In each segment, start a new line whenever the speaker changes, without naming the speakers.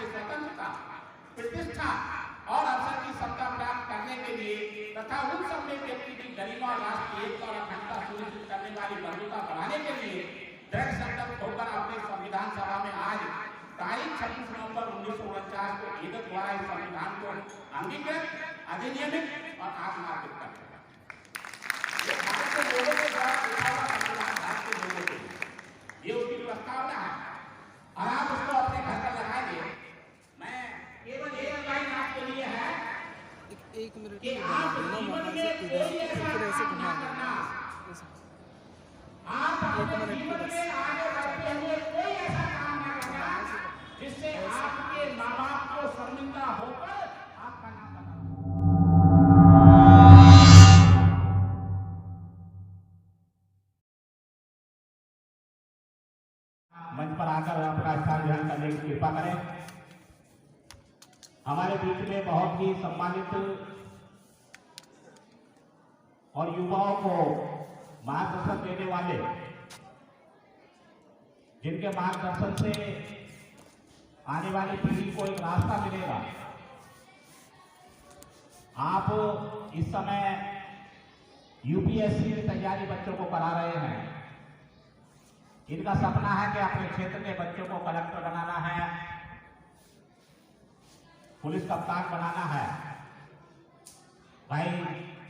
की स्वतंत्रता, प्रतिष्ठा और अवसर की सत्ता प्राप्त करने के लिए तथा उन सब में व्यक्ति की गरिमा, राष्ट्रीय एकता और अखंडता सुनिश्चित करने वाली बंधुता बढ़ाने के लिए दृढ़ संकल्प होकर अपने संविधान सभा में आज तारीख 26 नवंबर 1949 को ईदत द्वारा इस संविधान को अंगीकृत, अधिनियमित और आत्मार्पित करते हैं। ये भारत के लोगों के द्वारा उठा हुआ संविधान भारत के लोगों के लिए ये उसकी प्रस्तावना है और आप उसको अपने घर पर लगाएंगे। मैं केवल एक लाइन आपके लिए है
एक मिनट
कि आप जीवन में कोई ऐसा काम ना करना, आप अपने जीवन में आगे बढ़ते हुए कोई ऐसा काम ना करना जिससे आपके माँ बाप को शर्मिंदा होकर आपका नाम बना। मंच पर आकर अपना स्थान ग्रहण करने की कृपा करें। हमारे बीच में बहुत ही सम्मानित और युवाओं को मार्गदर्शन देने वाले, जिनके मार्गदर्शन से आने वाली पीढ़ी को एक रास्ता मिलेगा। आप इस समय यूपीएससी की तैयारी बच्चों को करा रहे हैं। इनका सपना है कि अपने क्षेत्र के बच्चों को कलेक्टर बनाना है, पुलिस कप्तान बनाना है। भाई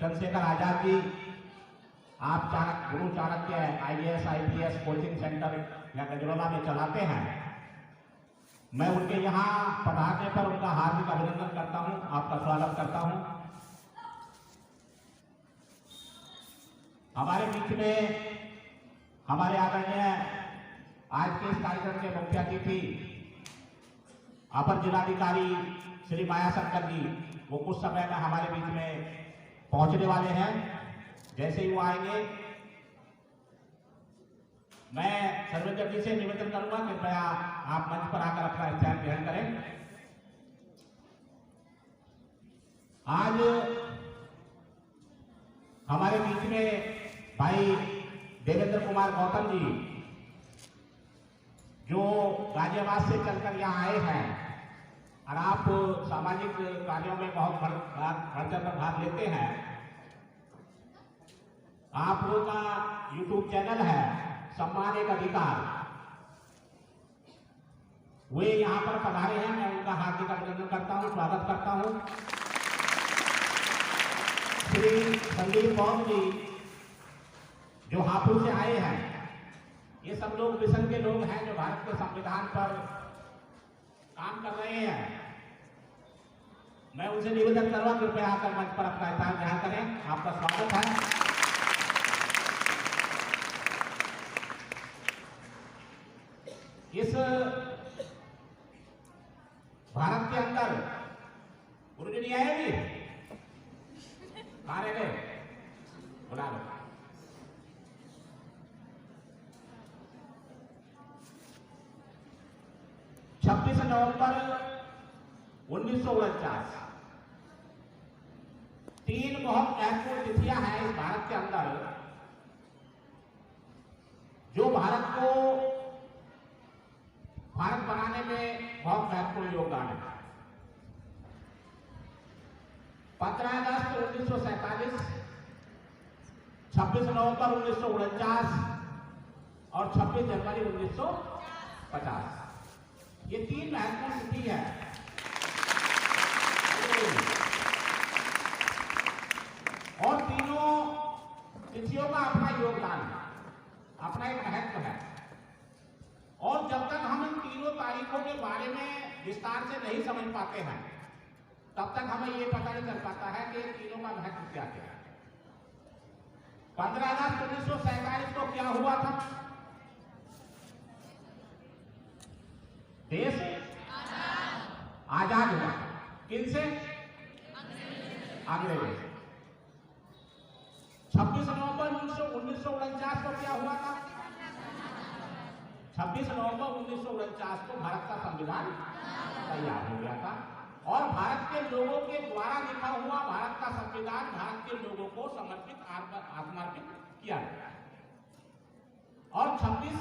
चंद्रशेखर आजाद जी, आप गुरु Chanakya IAS IPS coaching centre या गजरोला में चलाते हैं। मैं उनके यहाँ पधारने पर उनका हार्दिक अभिनंदन करता हूँ, आपका स्वागत करता हूँ। हमारे बीच में हमारे आदरणीय आज के इस कार्यक्रम के मुख्य अतिथि अपर जिलाधिकारी श्री माया शंकर जी, वो कुछ समय में हमारे बीच में पहुंचने वाले हैं। जैसे ही वो आएंगे मैं सर्वेंद्र जी से निवेदन करूंगा कि कृपया आप मंच पर आकर अपना स्थान ग्रहण करें। आज हमारे बीच में भाई देवेंद्र कुमार गौतम जी, जो गाजियाबाद से चलकर यहाँ आए हैं और आप सामाजिक कार्यों में बहुत बढ़-चढ़ कर भाग लेते हैं। आप लोगों का YouTube चैनल है सम्मान एक अधिकार, वे यहाँ पर पधारे हैं। मैं उनका हार्दिक अभिनंदन करता हूँ, स्वागत करता हूँ। श्री संदीप बौद्ध जी, जो हापुड़ से आए हैं, ये सब लोग मिशन के लोग हैं जो भारत के संविधान पर काम कर रहे हैं। मैं उनसे निवेदन करूंगा कृपया आकर मंच पर अपना स्थान ग्रहण करें। आपका स्वागत है। इस भारत के अंदर गुरु जी नहीं आए भी, कहाँ रह गए, बुला लो। नवंबर 1949 तीन बहुत महत्वपूर्ण तिथियां हैं इस भारत के अंदर, जो भारत को भारत बनाने में बहुत महत्वपूर्ण योगदान है। 15 अगस्त 1947, 26 नवंबर 1949 और 26 जनवरी 1950, ये तीन महत्वपूर्ण तिथि है। और तीनों तिथियों का अपना योगदान है, अपना एक महत्व है। और जब तक हम इन तीनों तारीखों के बारे में विस्तार से नहीं समझ पाते हैं, तब तक हमें ये पता नहीं चल पाता है कि इन तीनों का महत्व क्या है। 15 अगस्त 1947 को क्या हुआ था? देश आजाद हुआ। किनसे? अंग्रेजों से। 26 नवंबर 1949 को क्या हुआ था? 26 नवंबर 1949 को भारत का संविधान तैयार हो गया था और भारत के लोगों के द्वारा लिखा हुआ भारत का संविधान भारत के लोगों को समर्पित आत्मार्पित किया गया। और 26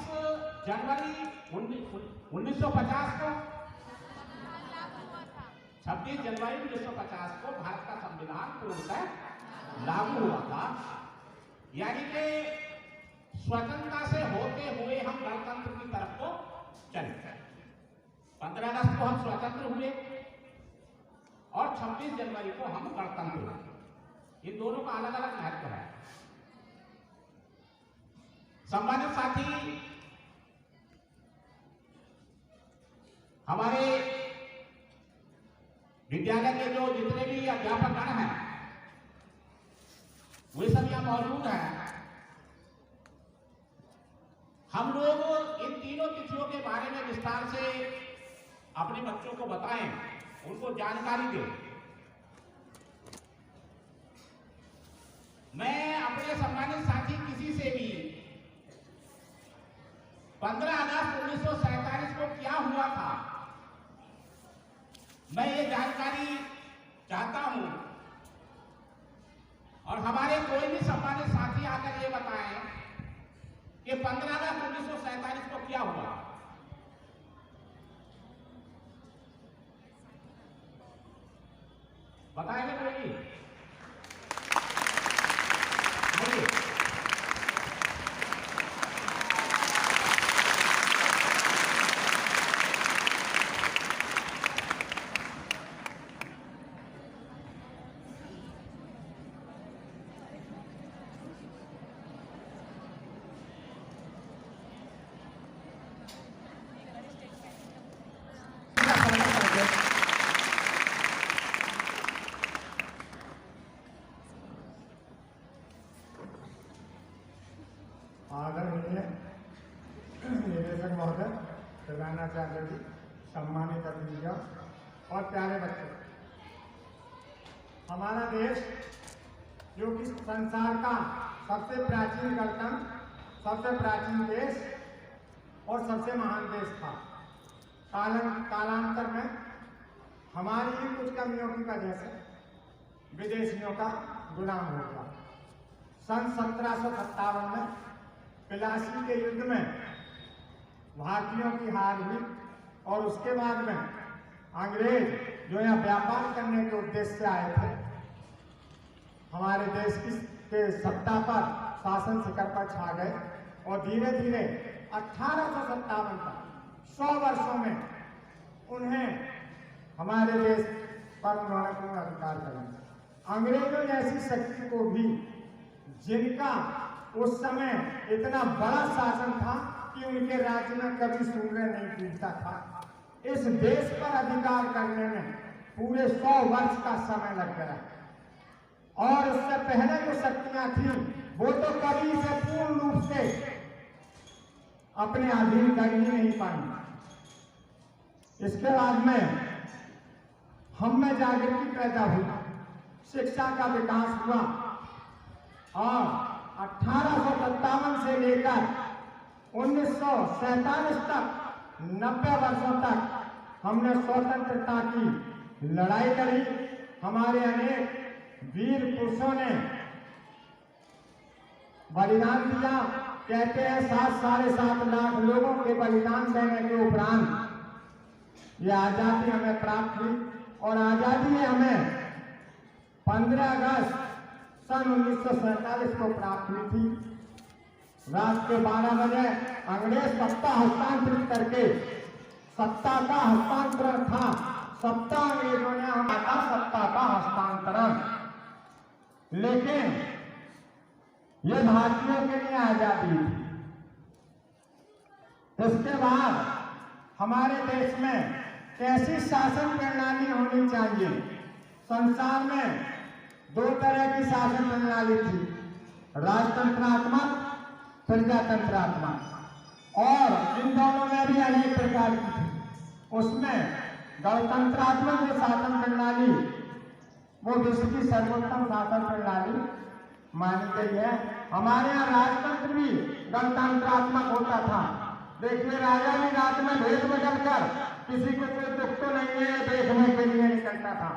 जनवरी 1950 को 26 जनवरी 1950 को भारत का संविधान पूर्णतः लागू हुआ था। यानी कि स्वतंत्रता से होते हुए हम गणतंत्र की तरफ को चले। 15 अगस्त को हम स्वतंत्र हुए और 26 जनवरी को हम गणतंत्र हुए। इन दोनों का अलग अलग महत्व है। सम्मानित साथी, हमारे विद्यालय के जो जितने भी अध्यापक गण हैं वे सब यहां मौजूद हैं। हम लोग इन तीनों तिथियों के बारे में विस्तार से अपने बच्चों को बताएं, उनको जानकारी दें। मैं अपने सम्मानित साथी किसी से भी 15 अगस्त 1947 को क्या हुआ था, मैं ये जानकारी चाहता हूं। और हमारे कोई भी सम्मानित साथी आकर ये बताएं कि 15 अगस्त 1947 को क्या हुआ। बताएंगे कोई?
आदरणीय निदेशक महोदय, प्रधानाचार्य जी, सम्मानित अतिथियों और प्यारे बच्चों, हमारा देश जो कि संसार का सबसे प्राचीन गणतंत्र, सबसे प्राचीन देश और सबसे महान देश था, कालांतर में हमारी ही कुछ कमियों की वजह से विदेशियों का गुलाम हो गया। सन 1757 में प्लासी के युद्ध में भारतीयों की हार हुई और उसके बाद में अंग्रेज जो यहाँ व्यापार करने के उद्देश्य से आए थे, हमारे देश के सत्ता पर, शासन शिखर पर छा गए और धीरे धीरे 1857 तक 100 वर्षों में उन्हें हमारे देश पर उन्होंने पूर्ण अधिकार कर लिया। अंग्रेजों जैसी शक्ति को भी, जिनका उस समय इतना बड़ा शासन था कि उनके राज्य में कभी सूर्य नहीं टूटता था, इस देश पर अधिकार करने में पूरे 100 वर्ष का समय लग गया। और उससे पहले जो शक्तियां थी वो तो कभी इसे पूर्ण रूप से अपने अधीन कर ही नहीं पाई। इसके बाद में हम में जागृति पैदा हुई, शिक्षा का विकास हुआ और 1857 से लेकर 1947 तक 90 वर्षों तक हमने स्वतंत्रता की लड़ाई लड़ी। हमारे अनेक वीर पुरुषों ने बलिदान दिया। कहते हैं 7-7.5 लाख लोगों के बलिदान देने के उपरांत ये आजादी हमें प्राप्त हुई और आजादी हमें 15 अगस्त सन 1947 को प्राप्त हुई थी। रात के 12 बजे अंग्रेज सत्ता हस्तांतरित करके, सत्ता का हस्तांतरण था, सत्ता अंग्रेजों ने हमारा सत्ता का हस्तांतरण, लेकिन ये भारतीयों के लिए आजादी थी। इसके बाद हमारे देश में कैसी शासन प्रणाली होनी चाहिए? संसार में 2 तरह की शासन प्रणाली थी, राजतंत्रात्मक, प्रजातंत्रात्मक, और इन दोनों में भी अनेक प्रकार की थी। उसमें गणतंत्रात्मक जो शासन प्रणाली वो विश्व की सर्वोत्तम शासन प्रणाली मानी गई है। हमारे यहाँ राजतंत्र भी गणतंत्रात्मक होता था। देखिए, राजा भी रात में भेष बदल कर किसी को कोई दुख तो नहीं है देखने के लिए निकलता था।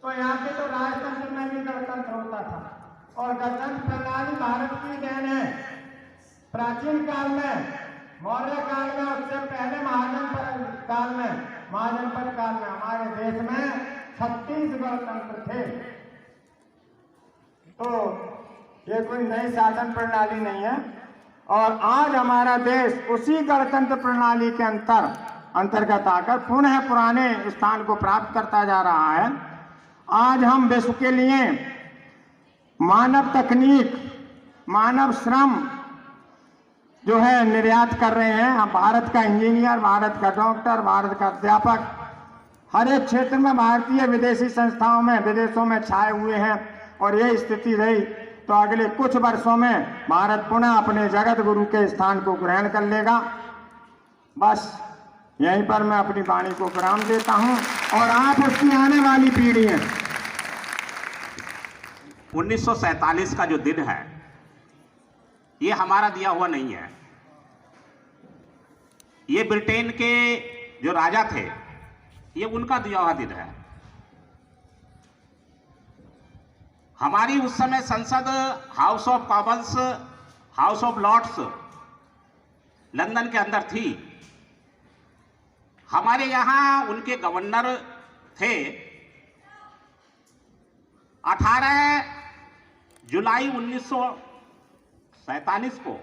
तो यहाँ के तो राजतंत्र में भी गणतंत्र होता था और गणतंत्र प्रणाली भारत की देन है। प्राचीन काल में मौर्य काल में, उससे पहले महाजनपद काल में हमारे देश में 36 गणतंत्र थे। तो ये कोई नई शासन प्रणाली नहीं है, और आज हमारा देश उसी गणतंत्र प्रणाली के अंतर्गत आकर पुनः पुराने स्थान को प्राप्त करता जा रहा है। आज हम विश्व के लिए मानव तकनीक, मानव श्रम जो है निर्यात कर रहे हैं। हम भारत का इंजीनियर, भारत का डॉक्टर, भारत का अध्यापक हर एक क्षेत्र में भारतीय विदेशी संस्थाओं में, विदेशों में छाए हुए हैं। और यह स्थिति रही तो अगले कुछ वर्षों में भारत पुनः अपने जगत गुरु के स्थान को ग्रहण कर लेगा। बस यहीं पर मैं अपनी वाणी को विराम देता हूं, और आप उसकी आने वाली पीढ़ी हैं।
1947 का जो दिन है, ये हमारा दिया हुआ नहीं है। ये ब्रिटेन के जो राजा थे, ये उनका दिया हुआ दिन है। हमारी उस समय संसद House of Commons, House of Lords London के अंदर थी। हमारे यहाँ उनके गवर्नर थे। 18 जुलाई 1947 को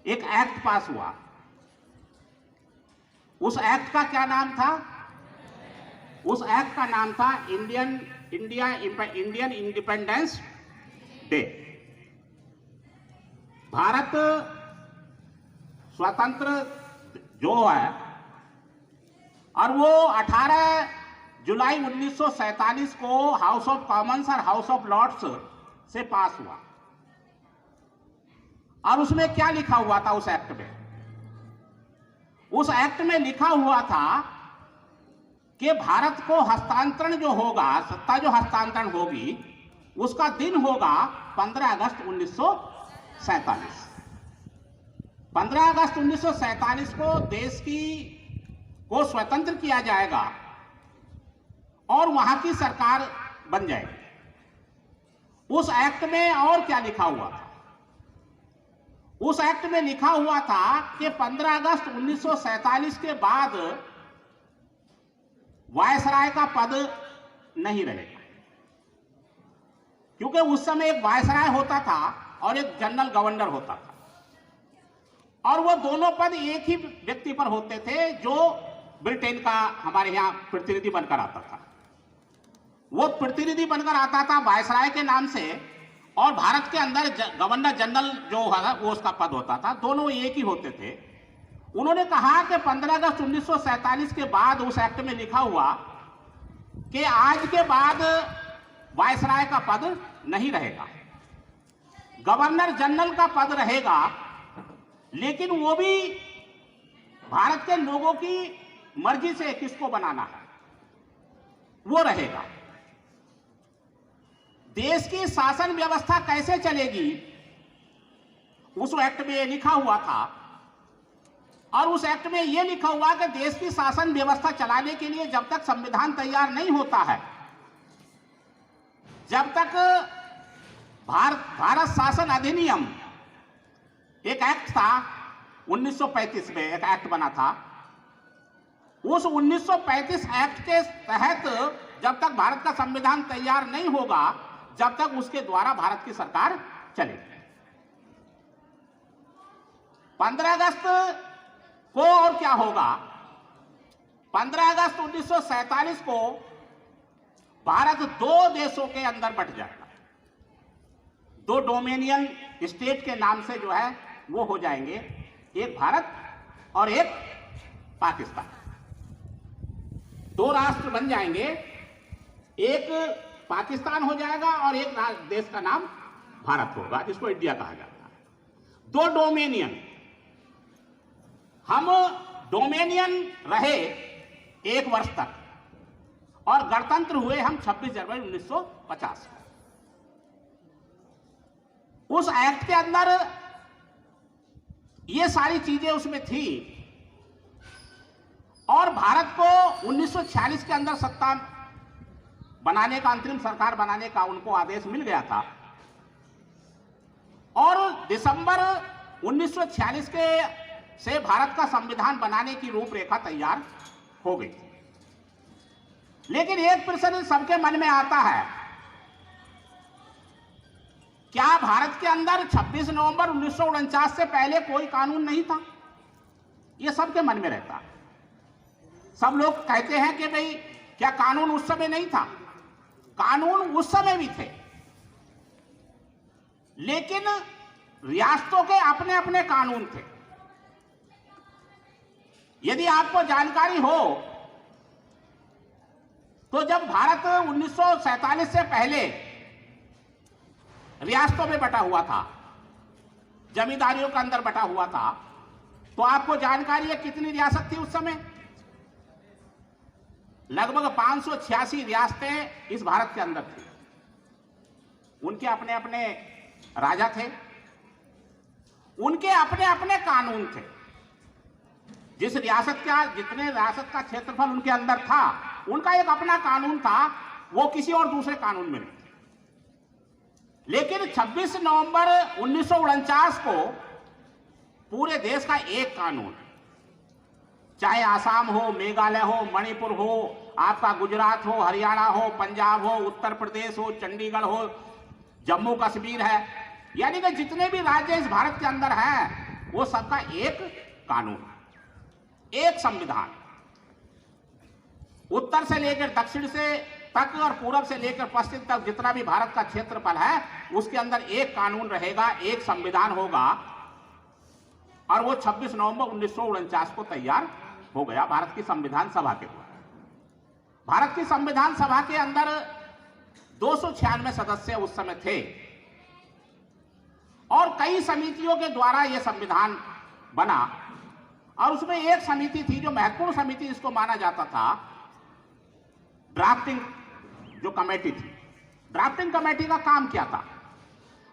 एक एक्ट पास हुआ। उस एक्ट का क्या नाम था? उस एक्ट का नाम था इंडियन इंडिपेंडेंस डे। भारत स्वतंत्र जो है, और वो 18 जुलाई 1947 को हाउस ऑफ कॉमन्स और हाउस ऑफ लॉर्ड्स से पास हुआ। और उसमें क्या लिखा हुआ था उस एक्ट में? उस एक्ट में लिखा हुआ था कि भारत को हस्तांतरण जो होगा, सत्ता जो हस्तांतरण होगी, उसका दिन होगा 15 अगस्त 1947। 15 अगस्त 1947 को देश को स्वतंत्र किया जाएगा और वहां की सरकार बन जाएगी। उस एक्ट में और क्या लिखा हुआ था? उस एक्ट में लिखा हुआ था कि 15 अगस्त 1947 के बाद वायसराय का पद नहीं रहेगा, क्योंकि उस समय एक वायसराय होता था और एक जनरल गवर्नर होता था, और वो दोनों पद एक ही व्यक्ति पर होते थे जो ब्रिटेन का हमारे यहाँ प्रतिनिधि बनकर आता था। वो प्रतिनिधि बनकर आता था वायसराय के नाम से, और भारत के अंदर गवर्नर जनरल जो होगा वो उसका पद होता था। दोनों एक ही होते थे। उन्होंने कहा कि 15 अगस्त 1947 के बाद उस एक्ट में लिखा हुआ कि आज के बाद वायसराय का पद नहीं रहेगा, गवर्नर जनरल का पद रहेगा, लेकिन वो भी भारत के लोगों की मर्जी से किसको बनाना है वो रहेगा। देश की शासन व्यवस्था कैसे चलेगी उस एक्ट में ये लिखा हुआ था। और उस एक्ट में यह लिखा हुआ कि देश की शासन व्यवस्था चलाने के लिए जब तक संविधान तैयार नहीं होता है, जब तक भारत शासन अधिनियम एक एक्ट था 1935 में, एक एक्ट बना था। उस 1935 एक्ट के तहत जब तक भारत का संविधान तैयार नहीं होगा, जब तक उसके द्वारा भारत की सरकार चलेगी। 15 अगस्त को और क्या होगा? 15 अगस्त 1947 को भारत दो देशों के अंदर बंट जाएगा। दो डोमिनियन स्टेट के नाम से जो है वो हो जाएंगे, एक भारत और एक पाकिस्तान। दो राष्ट्र बन जाएंगे, एक पाकिस्तान हो जाएगा और एक देश का नाम भारत होगा, जिसको इंडिया कहा जाता है। दो डोमिनियन। हम डोमिनियन रहे 1 वर्ष तक और गणतंत्र हुए हम 26 जनवरी 1950 को। उस एक्ट के अंदर ये सारी चीजें उसमें थी, और भारत को 1946 के अंदर सत्ता बनाने का, अंतरिम सरकार बनाने का उनको आदेश मिल गया था। और दिसंबर 1946 के से भारत का संविधान बनाने की रूपरेखा तैयार हो गई। लेकिन एक प्रश्न सबके मन में आता है, क्या भारत के अंदर 26 नवंबर 1949 से पहले कोई कानून नहीं था? यह सबके मन में रहता है। सब लोग कहते हैं कि भाई क्या कानून उस समय नहीं था? कानून उस समय भी थे, लेकिन रियासतों के अपने अपने कानून थे। यदि आपको जानकारी हो तो जब भारत 1947 से पहले रियासतों में बटा हुआ था, जमींदारियों के अंदर बटा हुआ था, तो आपको जानकारी है कितनी रियासत थी उस समय? लगभग 586 रियासतें इस भारत के अंदर थी। उनके अपने अपने राजा थे, उनके अपने अपने कानून थे। जिस रियासत का जितने रियासत का क्षेत्रफल उनके अंदर था, उनका एक अपना कानून था, वो किसी और दूसरे कानून में नहीं। लेकिन 26 नवंबर 1949 को पूरे देश का एक कानून, चाहे आसाम हो, मेघालय हो, मणिपुर हो, आपका गुजरात हो, हरियाणा हो, पंजाब हो, उत्तर प्रदेश हो, चंडीगढ़ हो, जम्मू कश्मीर है, यानी कि जितने भी राज्य इस भारत के अंदर हैं, वो सबका एक कानून, एक संविधान। उत्तर से लेकर दक्षिण से तक और पूरब से लेकर पश्चिम तक जितना भी भारत का क्षेत्रफल है, उसके अंदर एक कानून रहेगा, एक संविधान होगा। और वो 26 नवंबर 1949 को तैयार हो गया भारत की संविधान सभा के द्वारा। भारत की संविधान सभा के अंदर 296 सदस्य उस समय थे और कई समितियों के द्वारा यह संविधान बना। और उसमें एक समिति थी जो महत्वपूर्ण समिति इसको माना जाता था, ड्राफ्टिंग जो कमेटी थी। ड्राफ्टिंग कमेटी का काम क्या था?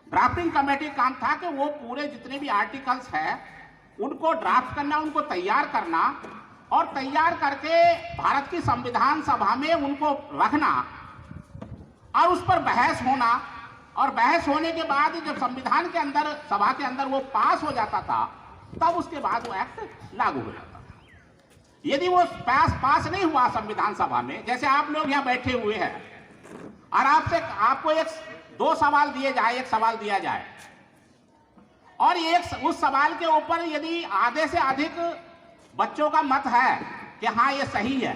ड्राफ्टिंग कमेटी का काम था कि वो पूरे जितने भी आर्टिकल्स हैं उनको ड्राफ्ट करना, उनको तैयार करना और तैयार करके भारत की संविधान सभा में उनको रखना और उस पर बहस होना। और बहस होने के बाद जब संविधान के अंदर, सभा के अंदर वो पास हो जाता था, तब उसके बाद वो एक्ट लागू हो जाता था। यदि वो पास नहीं हुआ संविधान सभा में, जैसे आप लोग यहाँ बैठे हुए हैं और आपको दो सवाल दिए जाए, एक सवाल दिया जाए और उस सवाल के ऊपर यदि आधे से अधिक बच्चों का मत है कि हाँ ये सही है,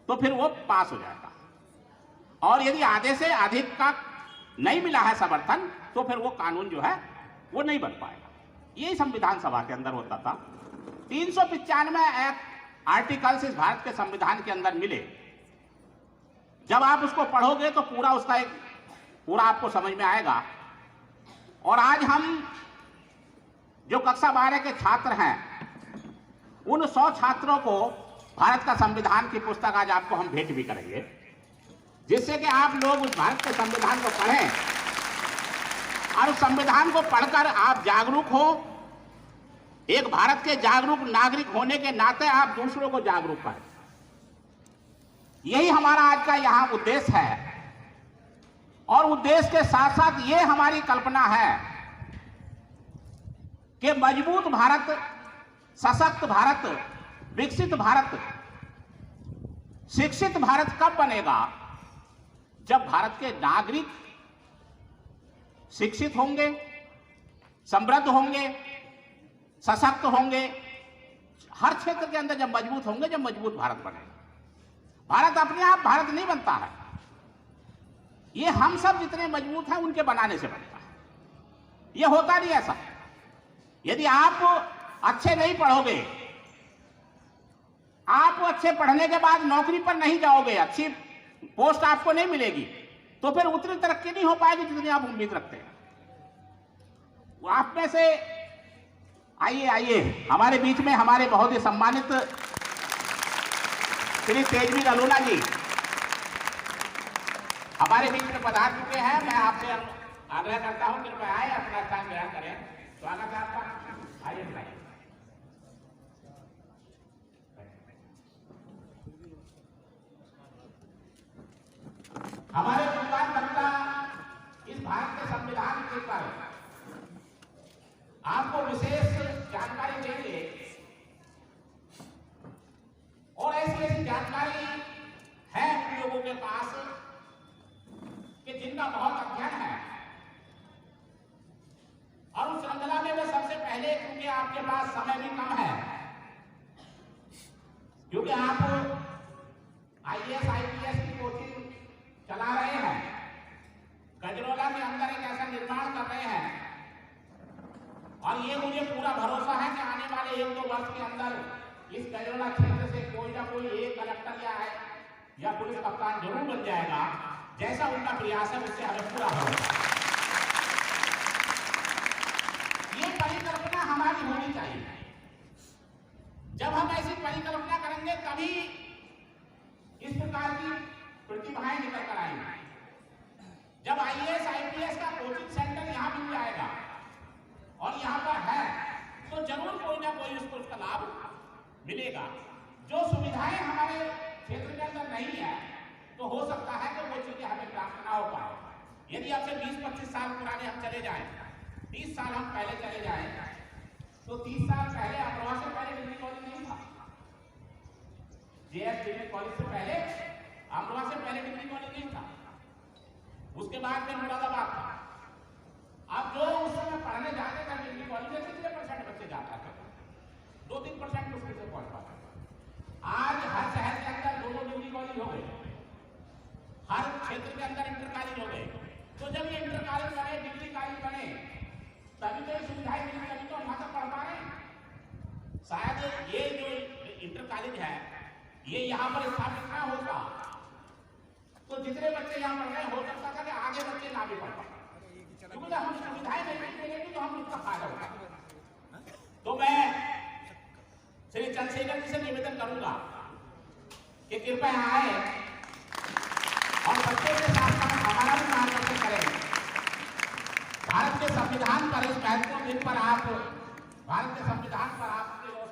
तो फिर वो पास हो जाएगा। और यदि आधे से अधिक का नहीं मिला है समर्थन, तो फिर वो कानून जो है वो नहीं बन पाएगा। यही संविधान सभा के अंदर होता था। 395 आर्टिकल्स इस भारत के संविधान के अंदर मिले। जब आप उसको पढ़ोगे तो पूरा आपको समझ में आएगा। और आज हम जो कक्षा 12 के छात्र हैं, उन 100 छात्रों को भारत का संविधान की पुस्तक आज आपको हम भेंट भी करेंगे, जिससे कि आप लोग उस भारत के संविधान को पढ़ें और उस संविधान को पढ़कर आप जागरूक हो। एक भारत के जागरूक नागरिक होने के नाते आप दूसरों को जागरूक करें। यही हमारा आज का यहां उद्देश्य है। और उद्देश्य के साथ साथ ये हमारी कल्पना है कि मजबूत भारत, सशक्त भारत, विकसित भारत, शिक्षित भारत कब बनेगा? जब भारत के नागरिक शिक्षित होंगे, समृद्ध होंगे, सशक्त होंगे, हर क्षेत्र के अंदर जब मजबूत होंगे, जब मजबूत भारत बनेगा। भारत अपने आप भारत नहीं बनता है, ये हम सब जितने मजबूत हैं उनके बनाने से बनता है। ये होता नहीं ऐसा। यदि आप अच्छे नहीं पढ़ोगे, आप अच्छे पढ़ने के बाद नौकरी पर नहीं जाओगे, अच्छी पोस्ट आपको नहीं मिलेगी, तो फिर उतनी तरक्की नहीं हो पाएगी जितनी आप उम्मीद रखते हैं। आप में से आइए हमारे बीच में हमारे बहुत ही सम्मानित श्री तेजवीर अलोला जी हमारे बीच में पधार चुके हैं। मैं आपसे आग्रह करता हूं कृपया आए, अपना स्थान ग्रहण करें। स्वागत है आपका, आइए बताइए। हमारे विद्वान वक्ता इस भारत के संविधान के पर आपको विशेष जानकारी देंगे जानकारी है उन लोगों के पास कि जिनका बहुत अध्ययन है, और उस श्रृंखला में मैं सबसे पहले, क्योंकि आपके पास समय भी कम है, क्योंकि आप IAS IPS की कोचिंग चला रहे हैं, गजरौला के अंदर एक ऐसा निर्माण कर रहे हैं, और ये मुझे पूरा भरोसा है कि आने वाले 1-2 वर्ष के अंदर इस गजरौला क्षेत्र से कोई ना कोई एक कलेक्टर या पुलिस कप्तान जरूर बन जाएगा। जैसा उनका प्रयास है उससे हमें पूरा हो। ये परिकल्पना हमारी होनी चाहिए। जब हम ऐसी परिकल्पना करेंगे तभी इस प्रकार की प्रतिभाएं निकल कर आएंगी। जब IAS IPS का कोचिंग सेंटर यहाँ मिल जाएगा और यहाँ पर है, तो जरूर कोई ना कोई उसको उसका लाभ मिलेगा। जो सुविधाएं हमारे क्षेत्र के अंदर नहीं है, तो हो सकता है कि वो चीजें हमें प्राप्त ना हो पाए। यदि आपसे 20-25 साल पुराने हम चले जाएं, 30 साल हम पहले चले जाएं, तो 30 साल पहले अमरोहा से पहले डिग्री कॉलेज नहीं था। JS डिग्री कॉलेज से पहले, अमरोहा से पहले डिग्री कॉलेज नहीं था। उसके बाद में मुरादाबाद था। अब जो उस समय पढ़ने जाते थे डिग्री कॉलेज में, 3% बच्चे जाता था, 2-3% मुश्किल से पहुंच पाते। आज हर शहर के अंदर 2 डिग्री कॉलेज हो गए, हर क्षेत्र के अंदर इंटर कॉलेज हो गए। तो जब ये इंटर कॉलेज बने, डिग्री कॉलेज बने, तभी तो ये सुविधाएं मिली, तभी तो हम यहाँ तक पढ़ पा रहे हैं। शायद ये जो इंटर कॉलेज है, ये यहाँ पर स्थापित ना होता तो जितने बच्चे यहाँ पढ़ रहे, हो सकता था कि आगे बच्चे ना भी पढ़ पाए, क्योंकि हम सुविधाएं नहीं मिलेंगी तो हम उसका फायदा उठाएंगे। तो मैं श्री चंद्रशेखर जी से निवेदन करूंगा कि कृपया आए और बच्चों के साथ साथ हमारा भी मार्गदर्शन करें। भारत के संविधान पर, इस महत्वपूर्ण दिन पर आप, भारत के संविधान पर आपके